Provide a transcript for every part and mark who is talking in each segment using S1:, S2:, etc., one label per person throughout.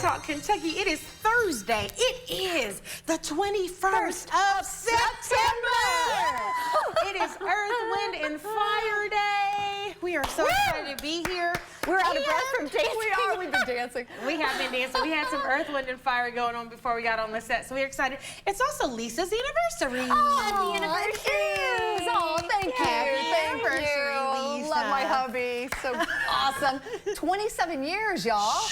S1: Talk Kentucky. It is Thursday. It is the 21st of September. It is Earth, Wind, and Fire Day. We are so excited to be here.
S2: We're out of breath from dancing.
S3: We are. We've been dancing.
S1: We have been dancing. We had some Earth, Wind, and Fire going on before we got on the set, so we're excited. It's also Lisa's anniversary.
S2: Happy anniversary.
S3: Oh, thank you.
S1: Happy
S3: Thank
S1: anniversary,
S3: you.
S1: Lisa.
S3: Love my hubby. So awesome. 27 years, y'all.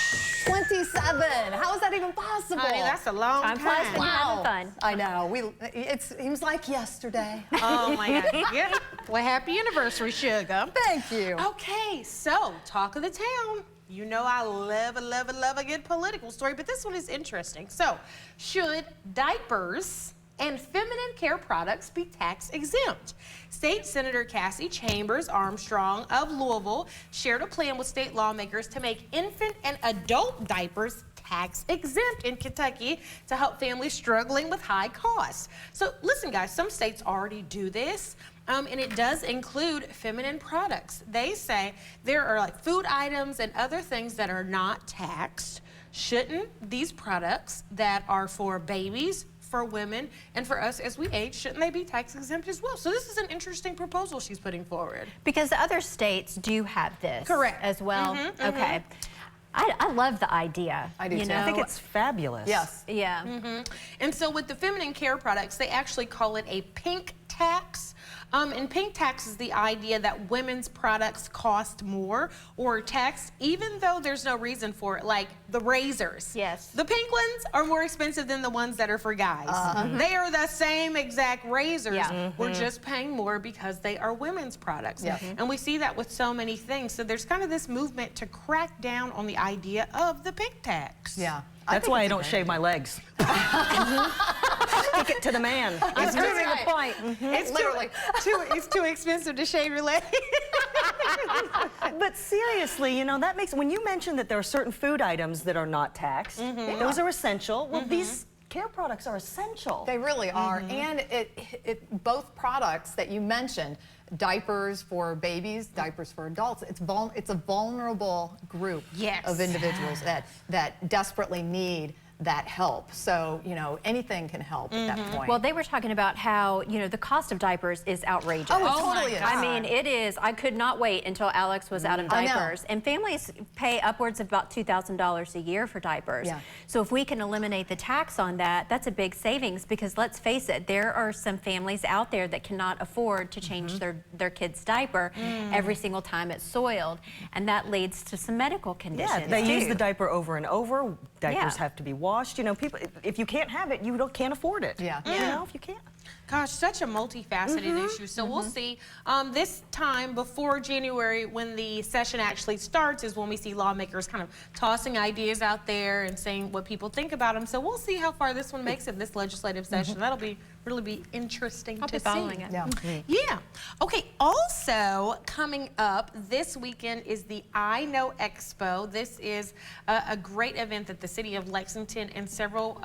S3: 27. How is that even possible?
S1: Honey, that's a long time.
S2: Time flies when you're having fun.
S3: I know. It was like yesterday.
S1: Oh my God. Yeah. Well, happy anniversary, sugar.
S3: Thank you.
S1: Okay, so talk of the town. You know I love a good political story, but this one is interesting. So, should diapers and feminine care products be tax exempt? State Senator Cassie Chambers Armstrong of Louisville shared a plan with state lawmakers to make infant and adult diapers tax exempt in Kentucky to help families struggling with high costs. So listen guys, some states already do this. And it does include feminine products. They say there are like food items and other things that are not taxed. Shouldn't these products that are for babies, for women, and for us as we age, shouldn't they be tax exempt as well? So this is an interesting proposal she's putting forward.
S2: Because the other states do have this.
S1: Correct.
S2: As well. Okay. I love the idea.
S3: I do too.
S2: know?
S4: I think it's fabulous.
S3: Yes.
S2: Yeah.
S1: And so with the feminine care products, they actually call it a pink tax. And pink tax is the idea that women's products cost more or taxed even though there's no reason for it, like the razors.
S2: Yes.
S1: The pink ones are more expensive than the ones that are for guys. They are the same exact razors.
S2: Yeah.
S1: We're just paying more because they are women's products.
S3: Yeah.
S1: And we see that with so many things. So there's kind of this movement to crack down on the idea of the pink tax.
S3: Yeah.
S4: That's why I don't shave my legs. Stick it to the man. He's proving a point.
S1: It's
S3: Literally.
S1: it's too expensive to shave your leg.
S4: But seriously, you know, that makes, when you mentioned that there are certain food items that are not taxed, those are essential. Well, these care products are essential.
S3: They really are. And both products that you mentioned, diapers for babies, diapers for adults, it's a vulnerable group of individuals that desperately need that help. So, you know, anything can help at that point.
S2: Well, they were talking about how, you know, the cost of diapers is outrageous.
S3: Oh, it totally is.
S2: I mean, it is. I could not wait until Alex was out of
S3: I know.
S2: diapers. And families pay upwards of about $2,000 a year for diapers.
S3: Yeah.
S2: So if we can eliminate the tax on that, that's a big savings because let's face it, there are some families out there that cannot afford to change their kid's diaper every single time it's soiled. And that leads to some medical conditions.
S4: Yeah, they use
S2: too.
S4: the diaper over and over. Diapers
S2: Yeah.
S4: have to be washed. You know, people, if you can't have it, you can't afford it.
S3: Yeah.
S4: You know, if you can't.
S1: Gosh, such a multifaceted issue. So we'll see. This time before January, when the session actually starts, is when we see lawmakers kind of tossing ideas out there and saying what people think about them. So we'll see how far this one makes it this legislative session. That'll really be interesting
S2: I'll
S1: to
S2: be following
S1: see.
S2: it.
S3: Yeah.
S1: Yeah. Okay, also coming up this weekend is the I Know Expo. This is a great event that the city of Lexington and several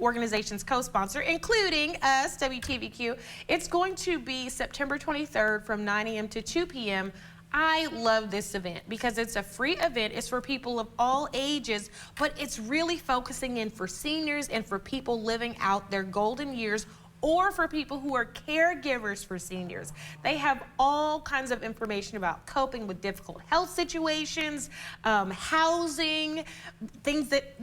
S1: organizations co-sponsor, including us, WTVQ. It's going to be September 23rd from 9 a.m. to 2 p.m. I love this event because it's a free event. It's for people of all ages, but it's really focusing in for seniors and for people living out their golden years, or for people who are caregivers for seniors. They have all kinds of information about coping with difficult health situations, housing, things that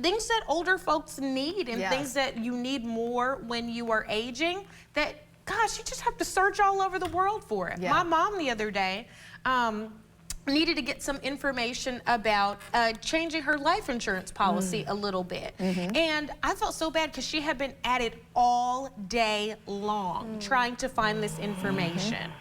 S1: older folks need, and things that you need more when you are aging, that, gosh, you just have to search all over the world for it.
S3: Yeah.
S1: My mom the other day, needed to get some information about changing her life insurance policy a little bit. And I felt so bad because she had been at it all day long trying to find this information.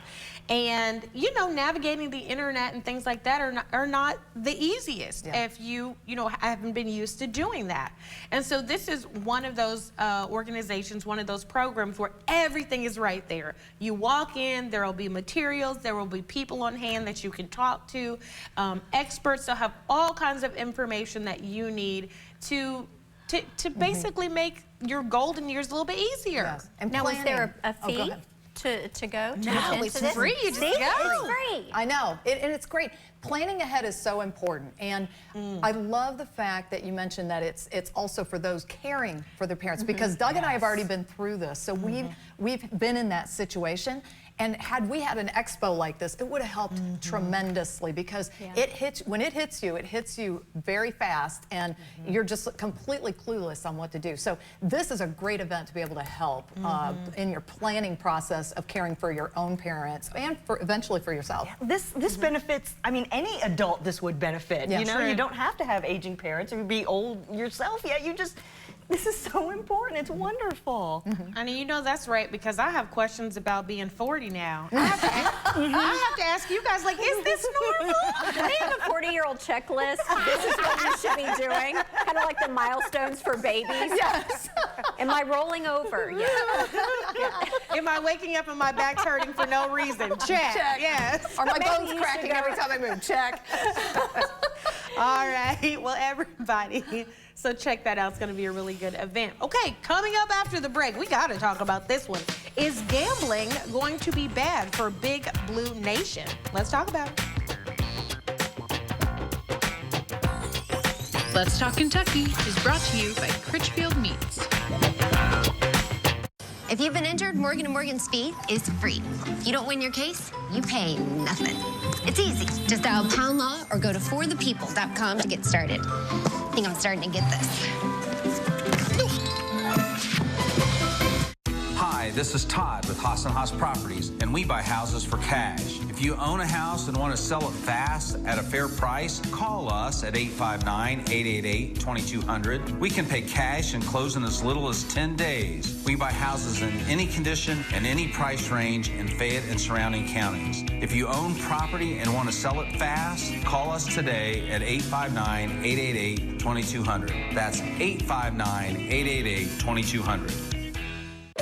S1: And, you know, navigating the internet and things like that are not the easiest if you haven't been used to doing that. And so this is one of those organizations, one of those programs where everything is right there. You walk in, there will be materials, there will be people on hand that you can talk to, experts. They'll have all kinds of information that you need to basically make your golden years a little bit easier.
S3: Yes. And
S2: Now, is there
S3: planning.
S2: a fee?
S3: Go ahead.
S2: to go?
S1: No, it's free. You just
S2: See?
S1: go.
S2: It's free.
S3: I know, and it's great. Planning ahead is so important, and I love the fact that you mentioned that it's also for those caring for their parents, because Doug and I have already been through this, so we've been in that situation. And had we had an expo like this, it would have helped tremendously, because when it hits you very fast, and you're just completely clueless on what to do. So this is a great event to be able to help in your planning process of caring for your own parents and eventually for yourself.
S4: This benefits, I mean, any adult this would benefit.
S3: Yeah.
S4: You know,
S1: True.
S4: you don't have to have aging parents or be old yourself yet. This is so important. It's wonderful.
S1: Honey, you know that's right, because I have questions about being 40 now. I have to ask you guys, like, is this normal?
S2: They have a 40-year-old checklist. This is what you should be doing. Kind of like the milestones for babies.
S3: Yes.
S2: Am I rolling over? Yes.
S1: Am I waking up and my back's hurting for no reason? Check. Yes.
S3: Are my
S2: Maybe
S3: bones
S2: you should
S3: cracking
S2: go-
S3: every time I move? Check.
S1: All right. Well, everybody, so check that out. It's going to be a really good event. Okay, coming up after the break, we got to talk about this one. Is gambling going to be bad for Big Blue Nation? Let's talk about it.
S5: Let's Talk Kentucky is brought to you by Critchfield Meats.
S6: If you've been injured, Morgan & Morgan's fee is free. If you don't win your case, you pay nothing. It's easy. Just dial Pound Law or go to forthepeople.com to get started. I think I'm starting to get this.
S7: Hi, this is Todd with Haas & Haas Properties, and we buy houses for cash. If you own a house and want to sell it fast at a fair price, call us at 859-888-2200. We can pay cash and close in as little as 10 days. We buy houses in any condition and any price range in Fayette and surrounding counties. If you own property and want to sell it fast, call us today at 859-888-2200. That's 859-888-2200.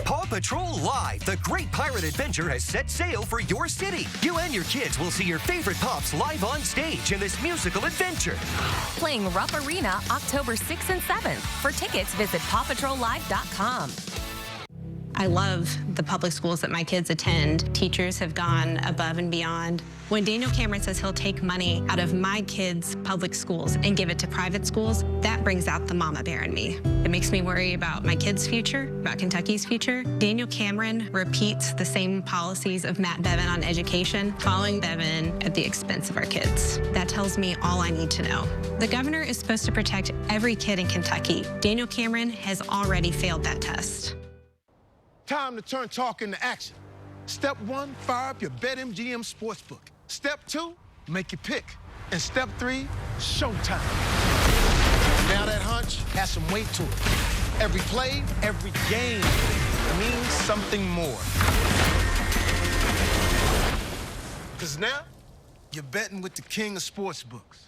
S8: Paw Patrol Live, the great pirate adventure has set sail for your city. You and your kids will see your favorite pups live on stage in this musical adventure.
S9: Playing Rupp Arena October 6th and 7th. For tickets, visit pawpatrollive.com.
S10: I love the public schools that my kids attend. Teachers have gone above and beyond. When Daniel Cameron says he'll take money out of my kids' public schools and give it to private schools, that brings out the mama bear in me. It makes me worry about my kids' future, about Kentucky's future. Daniel Cameron repeats the same policies of Matt Bevin on education, following Bevin at the expense of our kids. That tells me all I need to know. The governor is supposed to protect every kid in Kentucky. Daniel Cameron has already failed that test.
S11: Time to turn talk into action. Step 1, fire up your BetMGM Sportsbook. Step 2, make your pick. And Step 3, showtime. Now that hunch has some weight to it. Every play, every game means something more. Because now, you're betting with the king of sportsbooks.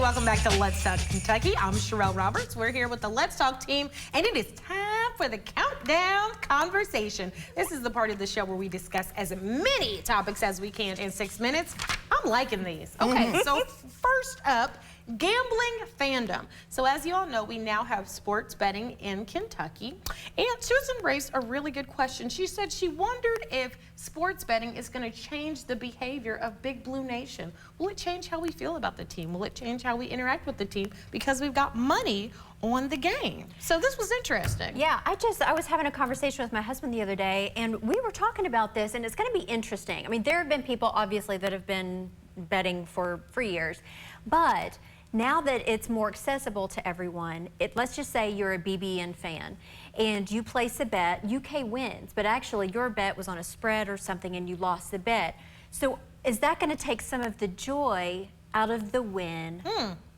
S1: Welcome back to Let's Talk Kentucky. I'm Sherelle Roberts. We're here with the Let's Talk team, and it is time for the countdown conversation. This is the part of the show where we discuss as many topics as we can in 6 minutes. I'm liking these. Okay, so first up, gambling fandom. So as you all know, we now have sports betting in Kentucky. And Susan raised a really good question. She said she wondered if sports betting is going to change the behavior of Big Blue Nation. Will it change how we feel about the team? Will it change how we interact with the team? Because we've got money on the game. So this was interesting.
S2: Yeah, I was having a conversation with my husband the other day, and we were talking about this, and it's going to be interesting. I mean, there have been people, obviously, that have been betting for years, but now that it's more accessible to everyone, let's just say you're a BBN fan and you place a bet, UK wins, but actually your bet was on a spread or something and you lost the bet. So is that going to take some of the joy out of the win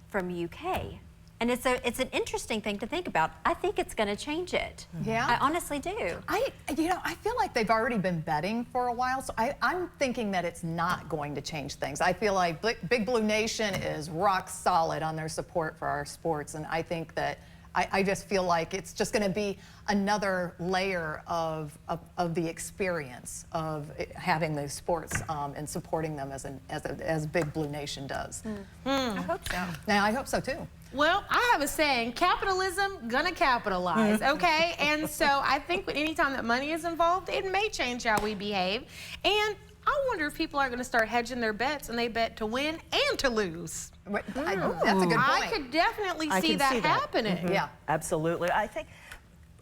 S2: from UK? And it's an interesting thing to think about. I think it's going to change it.
S3: Yeah?
S2: I honestly do.
S3: I feel like they've already been betting for a while, so I'm thinking that it's not going to change things. I feel like Big Blue Nation is rock solid on their support for our sports, and I think that I just feel like it's just going to be another layer of the experience of having these sports and supporting them as Big Blue Nation does.
S2: I hope so.
S3: Yeah, I hope so too.
S1: Well, I have a saying, capitalism gonna capitalize, okay? And so I think anytime that money is involved, it may change how we behave. And I wonder if people are gonna start hedging their bets and they bet to win and to lose.
S3: That's a good point.
S1: I could definitely see that happening.
S3: Yeah.
S4: Absolutely. I think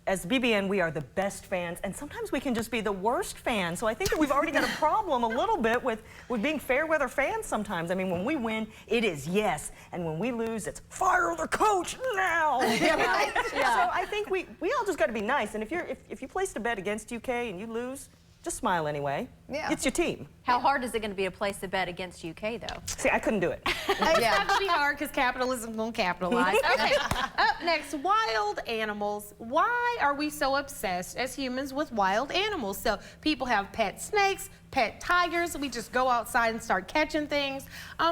S4: as BBN, we are the best fans, and sometimes we can just be the worst fans. So I think that we've already got a problem a little bit with being fair weather fans sometimes. I mean, when we win, it is yes, and when we lose, it's fire the coach now.
S3: Yeah, right. Yeah.
S4: So I think we all just got to be nice. And if you placed a bet against UK and you lose, just smile anyway.
S3: Yeah.
S4: It's your team.
S2: How hard is it going to be to place a bet against UK, though?
S4: See, I couldn't do it.
S1: It's not gonna be hard because capitalism won't capitalize. Okay, up next, wild animals. Why are we so obsessed as humans with wild animals? So people have pet snakes, pet tigers. We just go outside and start catching things.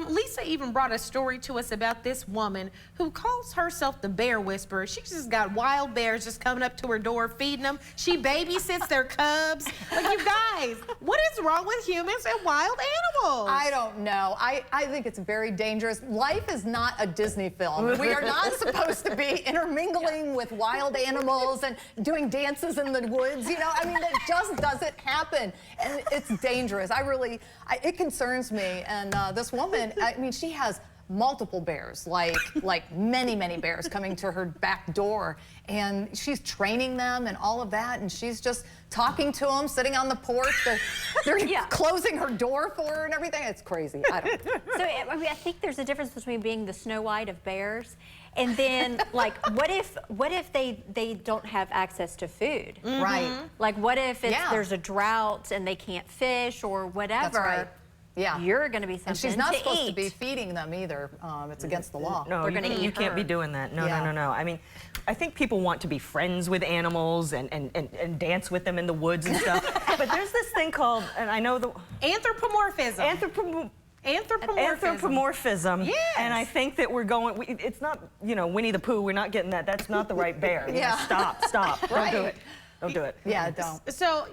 S1: Lisa even brought a story to us about this woman who calls herself the bear whisperer. She's just got wild bears just coming up to her door, feeding them. She babysits their cubs. Like, you guys, what is wrong with humans and wild animals?
S3: I don't know. I think it's very dangerous. Life is not a Disney film. We are not supposed to be intermingling with wild animals and doing dances in the woods. You know, I mean, it just doesn't happen. And it's dangerous. It concerns me. And this woman, I mean, she has multiple bears, like many bears coming to her back door, and she's training them and all of that, and she's just talking to them, sitting on the porch. They're closing her door for her and everything. It's crazy. I don't know.
S2: So I mean, I think there's a difference between being the Snow White of bears and then, like, what if they don't have access to food?
S3: Right.
S2: Like, what if there's a drought and they can't fish or whatever?
S3: That's right. Yeah.
S2: You're going to be something
S3: And she's not
S2: to
S3: supposed
S2: eat.
S3: to be feeding them either. It's against the law.
S4: No, you can't be doing that. No. I mean, I think people want to be friends with animals and dance with them in the woods and stuff. But there's this thing called, and I know the...
S1: Anthropomorphism.
S4: Anthropomorphism.
S1: Yes.
S4: And I think that we're going, it's not, Winnie the Pooh, we're not getting that. That's not the right bear. Stop.
S3: Right.
S4: Don't do it. Don't do it.
S3: Yeah, don't.
S1: So,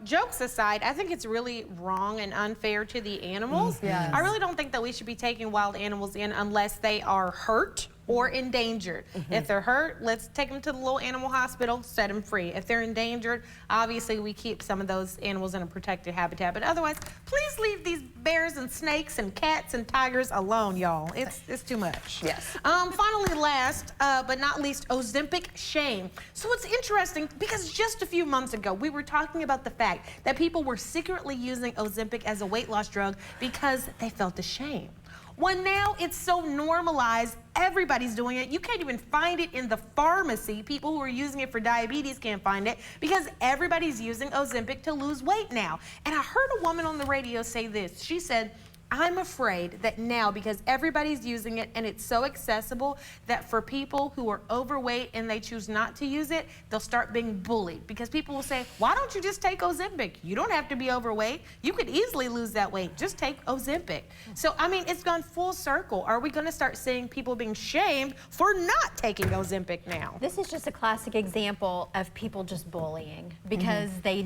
S1: jokes aside, I think it's really wrong and unfair to the animals.
S3: Yes.
S1: I really don't think that we should be taking wild animals in unless they are hurt or endangered. If they're hurt, let's take them to the little animal hospital, set them free. If they're endangered, obviously we keep some of those animals in a protected habitat. But otherwise, please leave these bears and snakes and cats and tigers alone, y'all. It's too much.
S3: Yes.
S1: Finally, last but not least, Ozempic shame. So it's interesting because just a few months ago, we were talking about the fact that people were secretly using Ozempic as a weight loss drug because they felt ashamed. Well, now it's so normalized, everybody's doing it. You can't even find it in the pharmacy. People who are using it for diabetes can't find it because everybody's using Ozempic to lose weight now. And I heard a woman on the radio say this. She said, I'm afraid that now, because everybody's using it and it's so accessible, that for people who are overweight and they choose not to use it, they'll start being bullied because people will say, why don't you just take Ozempic? You don't have to be overweight. You could easily lose that weight. Just take Ozempic. So, I mean, it's gone full circle. Are we going to start seeing people being shamed for not taking Ozempic now?
S2: This is just a classic example of people just bullying because they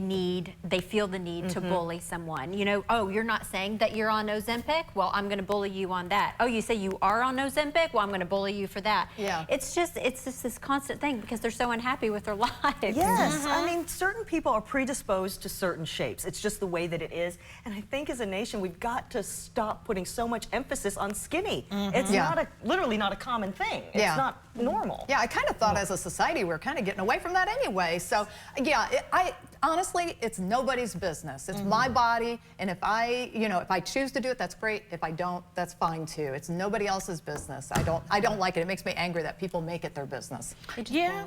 S2: feel the need to bully someone. Oh, you're not saying that you're on Ozempic? Well, I'm going to bully you on that. Oh, you say you are on Ozempic? Well, I'm going to bully you for that.
S3: Yeah.
S2: It's just this constant thing because they're so unhappy with their lives.
S4: Yes, I mean, certain people are predisposed to certain shapes. It's just the way that it is. And I think as a nation, we've got to stop putting so much emphasis on skinny. It's literally not a common thing. It's not normal.
S3: Yeah, I kind of thought as a society we're kind of getting away from that anyway. So, yeah, honestly, it's nobody's business. It's my body, and if I choose to do it, that's great. If I don't, that's fine too. It's nobody else's business. I don't like it. It makes me angry that people make it their business.
S1: Yeah,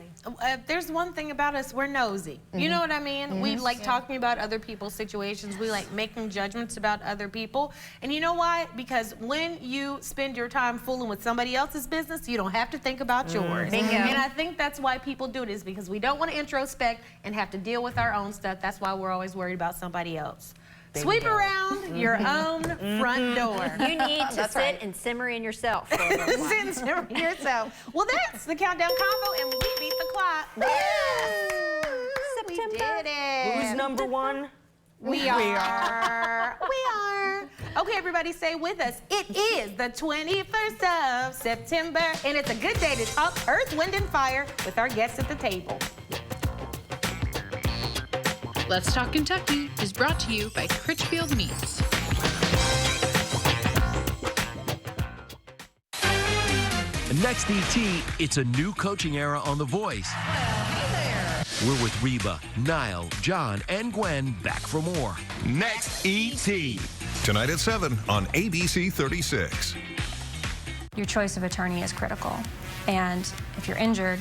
S1: there's one thing about us, we're nosy. You know what I mean? We like talking about other people's situations. We like making judgments about other people. And you know why? Because when you spend your time fooling with somebody else's business, you don't have to think about yours.
S2: Bingo.
S1: And I think that's why people do it, is because we don't want to introspect and have to deal with our own stuff. That's why we're always worried about somebody else. Sweep around your own front door.
S2: You need to sit and simmer in yourself for a little while.
S1: Sit and simmer yourself. Well, that's the Countdown Combo, and we beat the clock.
S2: Yes!
S1: We did it.
S4: Who's number one?
S1: We are. Okay, everybody, stay with us. It is the 21st of September, and it's a good day to talk Earth, Wind, and Fire with our guests at the table.
S5: Let's Talk Kentucky is brought to you by Critchfield Meats.
S12: Next ET, it's a new coaching era on The Voice. We're with Reba, Niall, John, and Gwen back for more.
S13: Next ET. Tonight at 7 on ABC 36.
S14: Your choice of attorney is critical. And if you're injured,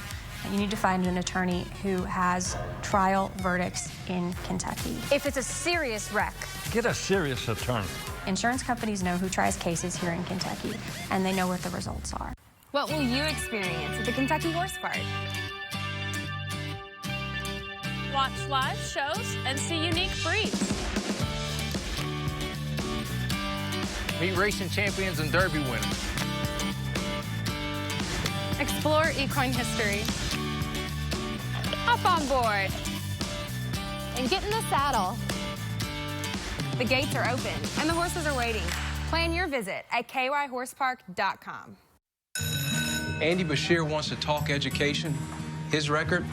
S14: you need to find an attorney who has trial verdicts in Kentucky. If it's a serious wreck,
S15: get a serious attorney.
S14: Insurance companies know who tries cases here in Kentucky, and they know what the results are.
S16: What will you experience at the Kentucky Horse Park?
S17: Watch live shows and see unique breeds.
S18: Meet racing champions and derby winners.
S17: Explore equine history.
S16: Hop on board and get in the saddle. The gates are open and the horses are waiting. Plan your visit at kyhorsepark.com.
S19: Andy Bashir wants to talk education. His record,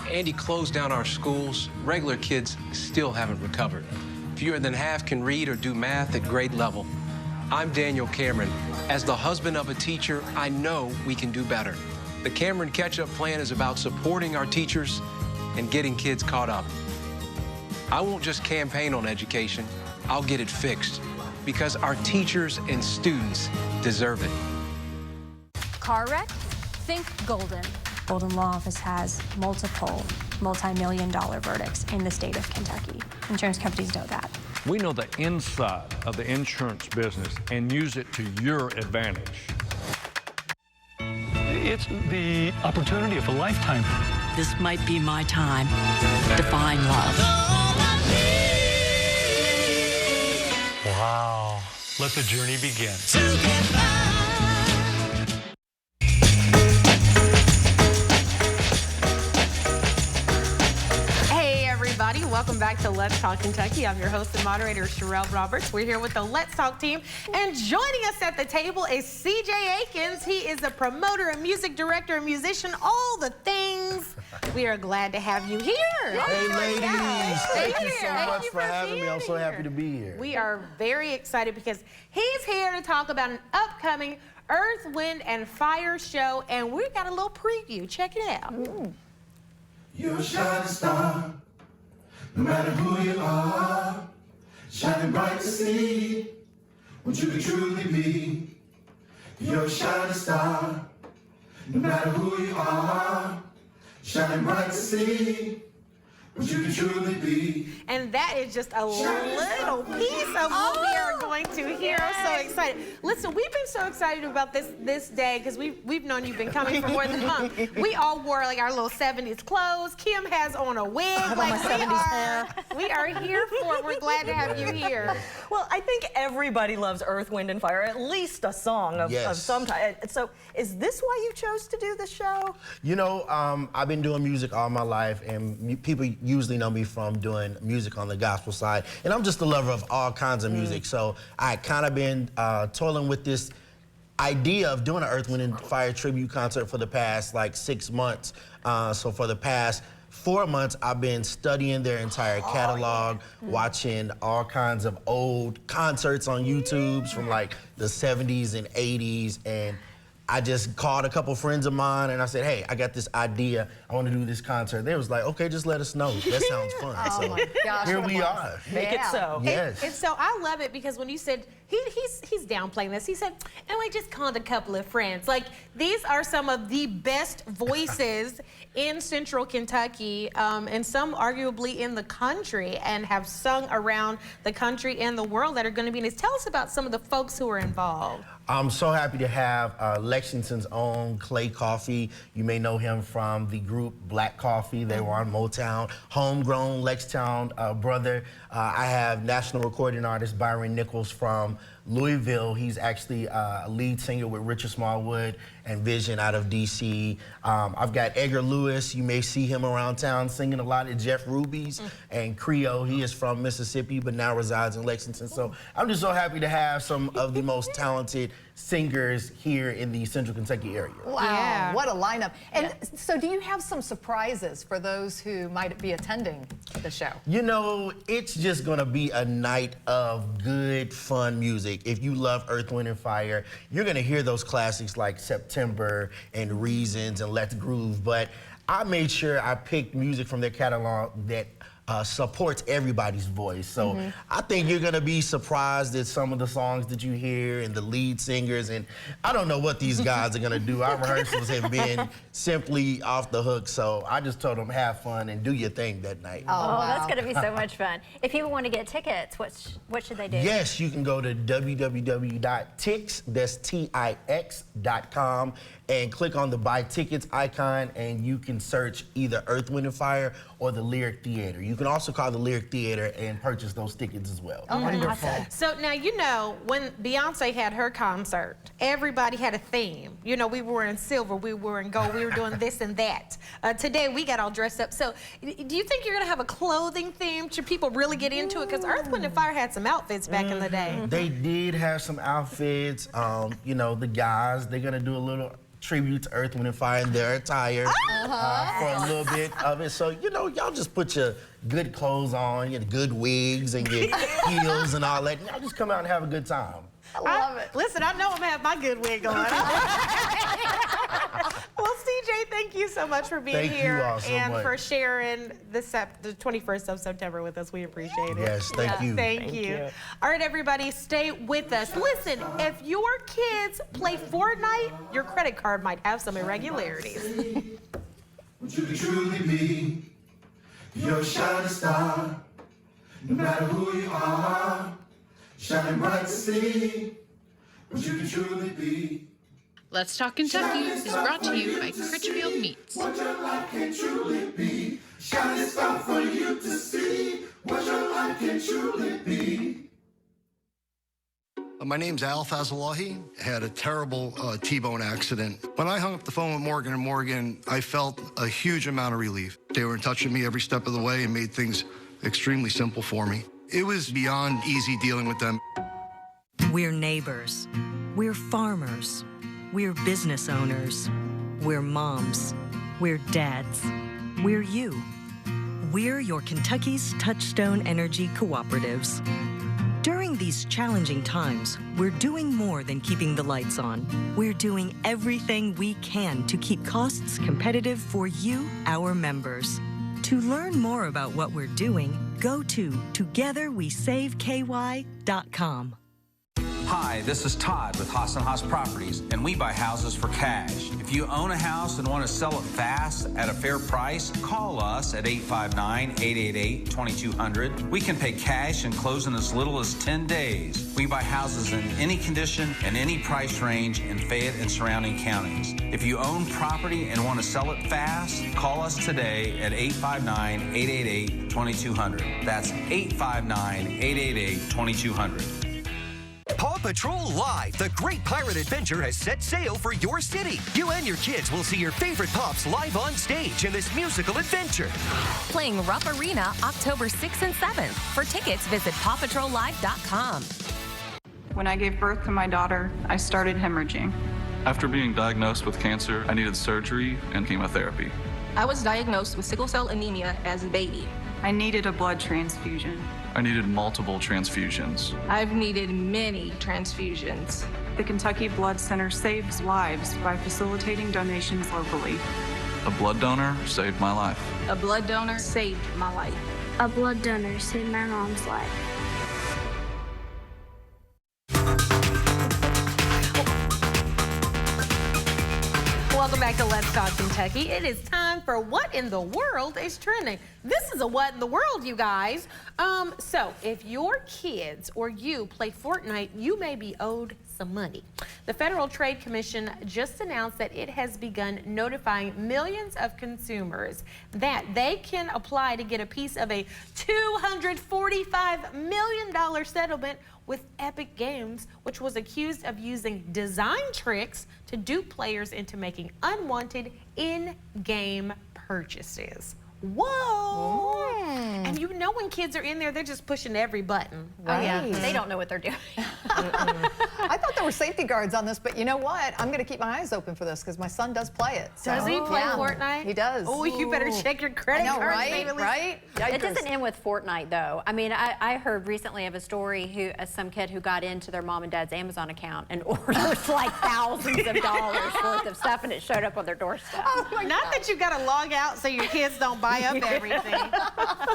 S19: Andy closed down our schools. Regular kids still haven't recovered. Fewer than half can read or do math at grade level. I'm Daniel Cameron. As the husband of a teacher, I know we can do better. The Cameron Catch-Up Plan is about supporting our teachers and getting kids caught up. I won't just campaign on education, I'll get it fixed because our teachers and students deserve it.
S14: Car wreck? Think Golden. Golden Law Office has multiple multi-million-dollar verdicts in the state of Kentucky. Insurance companies know that.
S15: We know the inside of the insurance business and use it to your advantage.
S20: It's the opportunity of a lifetime.
S21: This might be my time to find love.
S20: Wow. Let the journey begin.
S1: Welcome back to Let's Talk Kentucky. I'm your host and moderator, Sherelle Roberts. We're here with the Let's Talk team. And joining us at the table is CJ Akins. He is a promoter, a music director, a musician, all the things. We are glad to have you here.
S22: Hey, ladies. Thank you so much for having me. I'm so happy to be here.
S1: We are very excited because he's here to talk about an upcoming Earth, Wind, and Fire show. And we've got a little preview. Check it out.
S23: You're a shining star. No matter who you are, shining bright to see what you can truly be. You're a shining star. No matter who you are, shining bright to see what you can truly be.
S1: And that is just a little piece of what we are going to hear. I'm so excited. Listen, we've been so excited about this day because we've known you've been coming for more than a month. We all wore like our little 70s clothes. Kim has on a wig. We are here for it. We're glad to have you here.
S4: Well, I think everybody loves Earth, Wind, and Fire, at least a song of some type. So is this why you chose to do the show?
S22: You know, I've been doing music all my life, and people usually know me from doing music on the gospel side. And I'm just a lover of all kinds of music. So I kind of been toiling with this idea of doing an Earth, Wind, and Fire tribute concert for the past like 6 months. So for the past 4 months, I've been studying their entire catalog, watching all kinds of old concerts on YouTube from like the 70s and 80s. And I just called a couple friends of mine and I said, hey, I got this idea. I want to do this concert. They was like, okay, just let us know. That sounds fun.
S3: Oh my gosh,
S22: here we are.
S4: Make it so.
S22: Yes.
S1: And so I love it because when you said he's downplaying this. He said, "Oh, I just called a couple of friends." Like, these are some of the best voices in Central Kentucky, and some arguably in the country, and have sung around the country and the world that are going to be in this. Tell us about some of the folks who are involved.
S22: I'm so happy to have Lexington's own Clay Coffee. You may know him from the group Black Coffee. They were on Motown. Homegrown Lextown brother. I have national recording artist Byron Nichols from Louisville. He's actually a lead singer with Richard Smallwood and Vision out of DC. I've got Edgar Lewis. You may see him around town singing a lot at Jeff Ruby's. And Creole, he is from Mississippi but now resides in Lexington. So I'm just so happy to have some of the most talented singers here in the Central Kentucky area.
S3: Wow, what a lineup. And so do you have some surprises for those who might be attending the show?
S22: You know, it's just gonna be a night of good, fun music. If you love Earth, Wind & Fire, you're gonna hear those classics like September and Reasons and Let's Groove, but I made sure I picked music from their catalog that supports everybody's voice. So I think you're gonna be surprised at some of the songs that you hear and the lead singers, and I don't know what these guys are gonna do. Our rehearsals have been simply off the hook, so I just told them have fun and do your thing that night.
S2: Oh, that's gonna be so much fun. If people want to get tickets, what should they do?
S22: Yes, you can go to www.tix, that's TIX.com, and click on the Buy Tickets icon, and you can search either Earth, Wind & Fire or the Lyric Theater. You can also call the Lyric Theater and purchase those tickets as well.
S1: Oh, wonderful. So now, you know, when Beyonce had her concert, everybody had a theme. You know, we were in silver, we were in gold, we were doing this and that. Today, we got all dressed up. So do you think you're gonna have a clothing theme? Should people really get into it? Because Earth, Wind & Fire had some outfits back in the day.
S22: They did have some outfits. You know, the guys, they're gonna do a little tribute to Earth, Wind & Fire in their attire for a little bit of it. So, you know, y'all just put your good clothes on, your good wigs and your heels and all that. Y'all just come out and have a good time.
S1: I love it. Listen, I know I'm gonna have my good wig on. Well, CJ, thank you so much for being here and for sharing the 21st of September with us. We appreciate it.
S22: Yes, thank you.
S1: Thank you. All right, everybody, stay with us. Listen, if your kids play Fortnite, your credit card might have some irregularities.
S23: Would you truly be your shining star? No matter who you are, shining bright to see what you can truly be.
S5: Let's Talk Kentucky is brought to you by Critchfield Meats.
S23: What your life can truly be. Shining star for you to see what your life can truly be.
S6: My name's Al Fazalahi. I had a terrible T-bone accident. When I hung up the phone with Morgan & Morgan, I felt a huge amount of relief. They were in touch with me every step of the way and made things extremely simple for me. It was beyond easy dealing with them.
S7: We're neighbors. We're farmers. We're business owners. We're moms. We're dads. We're you. We're your Kentucky's Touchstone Energy Cooperatives. During these challenging times, we're doing more than keeping the lights on. We're doing everything we can to keep costs competitive for you, our members. To learn more about what we're doing, go to togetherwesaveky.com.
S8: Hi, this is Todd with Haas & Haas Properties, and we buy houses for cash. If you own a house and want to sell it fast at a fair price, call us at 859-888-2200. We can pay cash and close in as little as 10 days. We buy houses in any condition and any price range in Fayette and surrounding counties. If you own property and want to sell it fast, call us today at 859-888-2200. That's 859-888-2200.
S24: Paw Patrol Live, the great pirate adventure has set sail for your city. You and your kids will see your favorite pups live on stage in this musical adventure.
S9: Playing Rupp Arena October 6th and 7th. For tickets, visit pawpatrollive.com.
S25: When I gave birth to my daughter, I started hemorrhaging.
S26: After being diagnosed with cancer, I needed surgery and chemotherapy.
S27: I was diagnosed with sickle cell anemia as a baby.
S25: I needed a blood transfusion.
S26: I needed multiple transfusions.
S27: I've needed many transfusions.
S25: The Kentucky Blood Center saves lives by facilitating donations locally.
S26: A blood donor saved my life.
S27: A blood donor saved my life.
S28: A blood donor saved my mom's life.
S1: back to Let's Talk Kentucky. It is time for What in the World is Trending. This is a What in the World, you guys. So if your kids or you play Fortnite, you may be owed some money. The Federal Trade Commission just announced that it has begun notifying millions of consumers that they can apply to get a piece of a $245 million settlement with Epic Games, which was accused of using design tricks to dupe players into making unwanted in-game purchases. Whoa! And you know when kids are in there, they're just pushing every button.
S2: Right. Oh yeah, they don't know what they're doing.
S3: I thought there were safety guards on this, but you know what? I'm going to keep my eyes open for this because my son does play it. So.
S1: Does he play Fortnite?
S3: He does.
S1: Oh, you better check your credit cards.
S3: Right?
S2: It doesn't end with Fortnite though. I mean, I heard recently of a story some kid who got into their mom and dad's Amazon account and ordered like thousands of dollars worth of stuff, and it showed up on their doorstep.
S1: Oh Not that you got to log out so your kids don't buy up everything.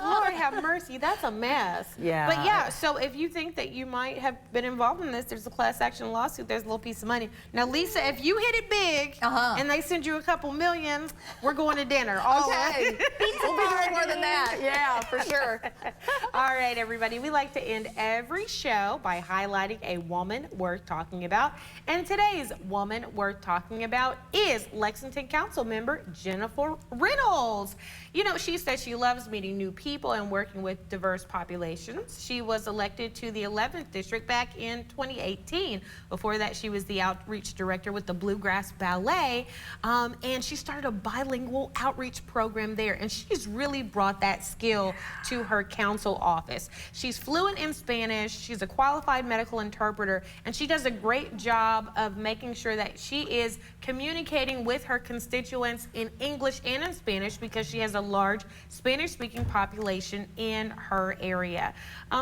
S1: Lord have mercy, that's a mess.
S4: Yeah.
S1: But yeah, so if you think that you might have been involved in this, there's a class action lawsuit, there's a little piece of money. Now, Lisa, if you hit it big and they send you a couple millions, we're going to dinner.
S3: Okay. We'll be doing more than that. Yeah, for sure.
S1: All right, everybody, we like to end every show by highlighting a woman worth talking about. And today's woman worth talking about is Lexington Council member Jennifer Reynolds. You know, she says she loves meeting new people and working with diverse populations. She was elected to the 11th District back in 2018. Before that, she was the outreach director with the Bluegrass Ballet, and she started a bilingual outreach program there, and she's really brought that skill to her council office. She's fluent in Spanish, she's a qualified medical interpreter, and she does a great job of making sure that she is communicating with her constituents in English and in Spanish because she has a large Spanish-speaking population in her area.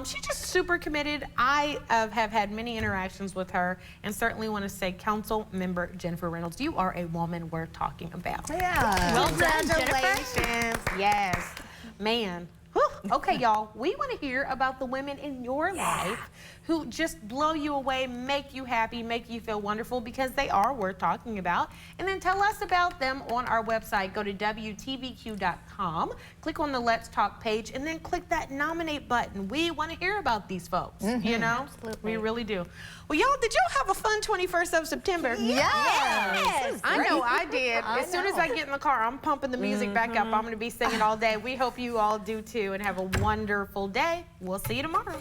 S1: She's just super committed. I have had many interactions with her and certainly want to say Council Member Jennifer Reynolds, you are a woman worth talking about.
S3: Yeah.
S1: Well,
S2: Congratulations.
S1: Yes. Man. Whew. Okay, y'all, we want to hear about the women in your life who just blow you away, make you happy, make you feel wonderful, because they are worth talking about. And then tell us about them on our website. Go to WTVQ.com, click on the Let's Talk page, and then click that nominate button. We want to hear about these folks, you know?
S2: Absolutely.
S1: We really do. Well, y'all, did y'all have a fun 21st of September?
S3: Yes.
S1: I know I did. As soon as I get in the car, I'm pumping the music back up. I'm going to be singing all day. We hope you all do too, and have a wonderful day. We'll see you tomorrow.